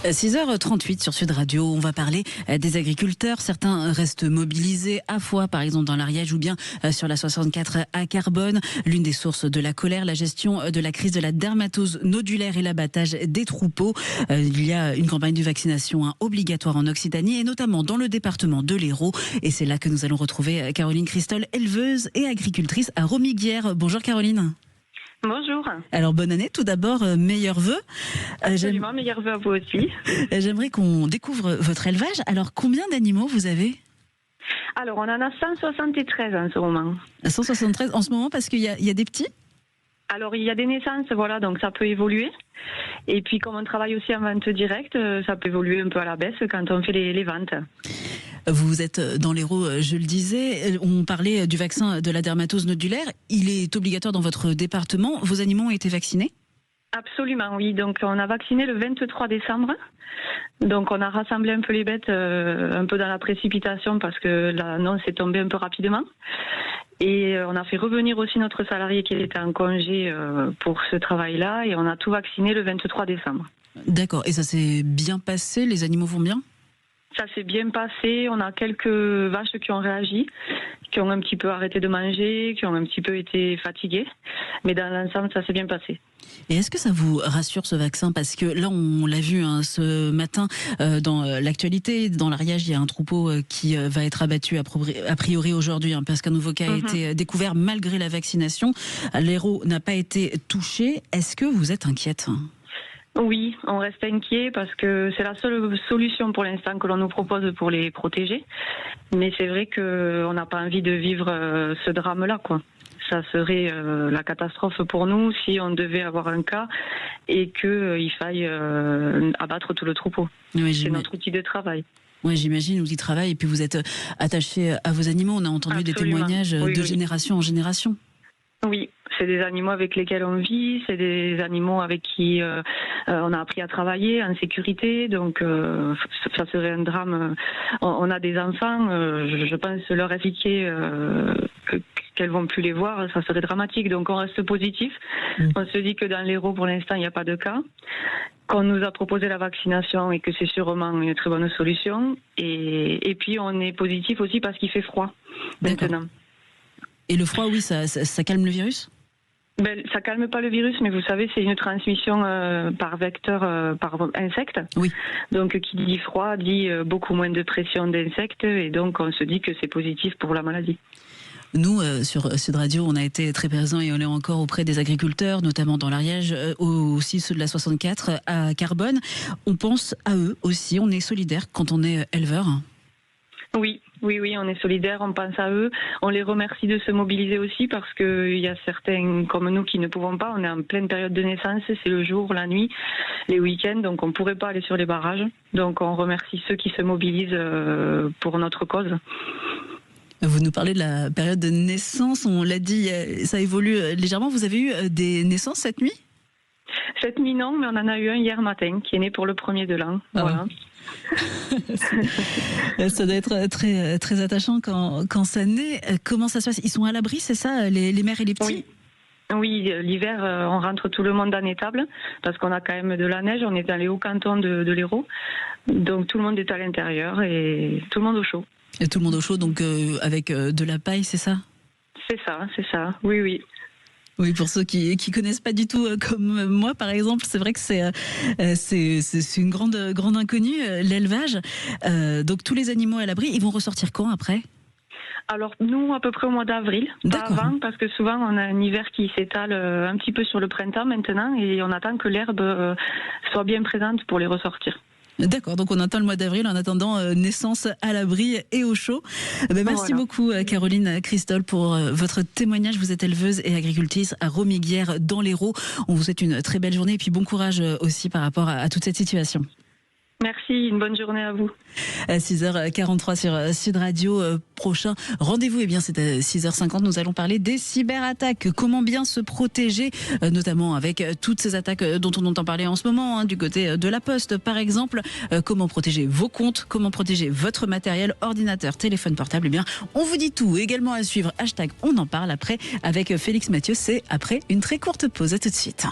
6h38 sur Sud Radio, on va parler des agriculteurs. Certains restent mobilisés à Foix, par exemple dans l'Ariège, ou bien sur la 64 à Carbone. L'une des sources de la colère, la gestion de la crise de la dermatose nodulaire et l'abattage des troupeaux. Il y a une campagne de vaccination obligatoire en Occitanie et notamment dans le département de l'Hérault. Et c'est là que nous allons retrouver Caroline Christol, éleveuse et agricultrice à Romiguières. Bonjour Caroline. Bonjour. Alors bonne année tout d'abord, meilleurs vœux. Absolument, meilleurs vœux à vous aussi. J'aimerais qu'on découvre votre élevage. Alors combien d'animaux vous avez ? Alors on en a 173 en ce moment. 173 en ce moment parce qu'il y a des petits ? Alors il y a des naissances, voilà, donc ça peut évoluer. Et puis comme on travaille aussi en vente directe, ça peut évoluer un peu à la baisse quand on fait les ventes. Vous êtes dans l'Hérault, je le disais. On parlait du vaccin de la dermatose nodulaire. Il est obligatoire dans votre département. Vos animaux ont été vaccinés ? Absolument, oui. Donc on a vacciné le 23 décembre. Donc on a rassemblé un peu les bêtes, un peu dans la précipitation parce que l'annonce est tombée un peu rapidement. Et on a fait revenir aussi notre salarié qui était en congé pour ce travail-là. Et on a tout vacciné le 23 décembre. D'accord. Et ça s'est bien passé ? Les animaux vont bien ? Ça s'est bien passé. On a quelques vaches qui ont réagi, qui ont un petit peu arrêté de manger, qui ont un petit peu été fatiguées. Mais dans l'ensemble, ça s'est bien passé. Et est-ce que ça vous rassure ce vaccin ? Parce que là, on l'a vu ce matin dans l'actualité, dans l'Ariège, il y a un troupeau qui va être abattu a priori aujourd'hui, parce qu'un nouveau cas a été découvert malgré la vaccination. L'Hérault n'a pas été touché. Est-ce que vous êtes inquiète ? Oui, on reste inquiet parce que c'est la seule solution pour l'instant que l'on nous propose pour les protéger. Mais c'est vrai qu'on n'a pas envie de vivre ce drame-là, quoi. Ça serait la catastrophe pour nous si on devait avoir un cas et qu'il faille abattre tout le troupeau. Oui, c'est notre outil de travail. Oui, j'imagine, outil de travail. Et puis vous êtes attaché à vos animaux. On a entendu Absolument. Des témoignages de génération en génération. Oui, c'est des animaux avec lesquels on vit, c'est des animaux avec qui on a appris à travailler en sécurité, donc ça serait un drame. On a des enfants, je pense leur expliquer qu'elles vont plus les voir, ça serait dramatique, donc on reste positif. On se dit que dans l'Hérault, pour l'instant, il n'y a pas de cas, qu'on nous a proposé la vaccination et que c'est sûrement une très bonne solution, et puis on est positif aussi parce qu'il fait froid maintenant. Et le froid, oui, ça calme le virus ? Ça calme pas le virus, mais vous savez, c'est une transmission par vecteur, par insecte. Oui. Donc, qui dit froid dit beaucoup moins de pression d'insectes, et donc on se dit que c'est positif pour la maladie. Nous, sur Sud Radio, on a été très présents et on est encore auprès des agriculteurs, notamment dans l'Ariège, aussi ceux de la 64 à Carbone. On pense à eux aussi, on est solidaires quand on est éleveur. Oui, on est solidaires, on pense à eux. On les remercie de se mobiliser aussi parce qu'il y a certains comme nous qui ne pouvons pas. On est en pleine période de naissance, c'est le jour, la nuit, les week-ends, donc on ne pourrait pas aller sur les barrages. Donc on remercie ceux qui se mobilisent pour notre cause. Vous nous parlez de la période de naissance, on l'a dit, ça évolue légèrement. Vous avez eu des naissances cette nuit ? Cette nuit non, mais on en a eu un hier matin qui est né pour le 1er de l'an. Voilà. Ça doit être très, très attachant quand ça naît. Comment ça se passe ? Ils sont à l'abri, c'est ça, les mères et les petits ? Oui, l'hiver, on rentre tout le monde en étable parce qu'on a quand même de la neige. On est dans les hauts cantons de l'Hérault. Donc tout le monde est à l'intérieur et tout le monde au chaud. Et tout le monde au chaud, donc avec de la paille, c'est ça ? C'est ça, oui. Oui, pour ceux qui connaissent pas du tout, comme moi par exemple, c'est vrai que c'est une grande inconnue, l'élevage. Donc tous les animaux à l'abri, ils vont ressortir quand après ? Alors nous, à peu près au mois d'avril, pas avant, parce que souvent on a un hiver qui s'étale un petit peu sur le printemps maintenant et on attend que l'herbe soit bien présente pour les ressortir. D'accord, donc on attend le mois d'avril en attendant naissance à l'abri et au chaud. Merci beaucoup Caroline Christol pour votre témoignage. Vous êtes éleveuse et agricultrice à Romiguères dans l'Hérault. On vous souhaite une très belle journée et puis bon courage aussi par rapport à toute cette situation. Merci, une bonne journée à vous. À 6h43 sur Sud Radio, prochain rendez-vous, c'est à 6h50, nous allons parler des cyberattaques. Comment bien se protéger, notamment avec toutes ces attaques dont on entend parler en ce moment, du côté de la Poste par exemple. Comment protéger vos comptes, comment protéger votre matériel, ordinateur, téléphone portable. On vous dit tout. Également à suivre, #, on en parle après avec Félix Mathieu. C'est après une très courte pause. À tout de suite.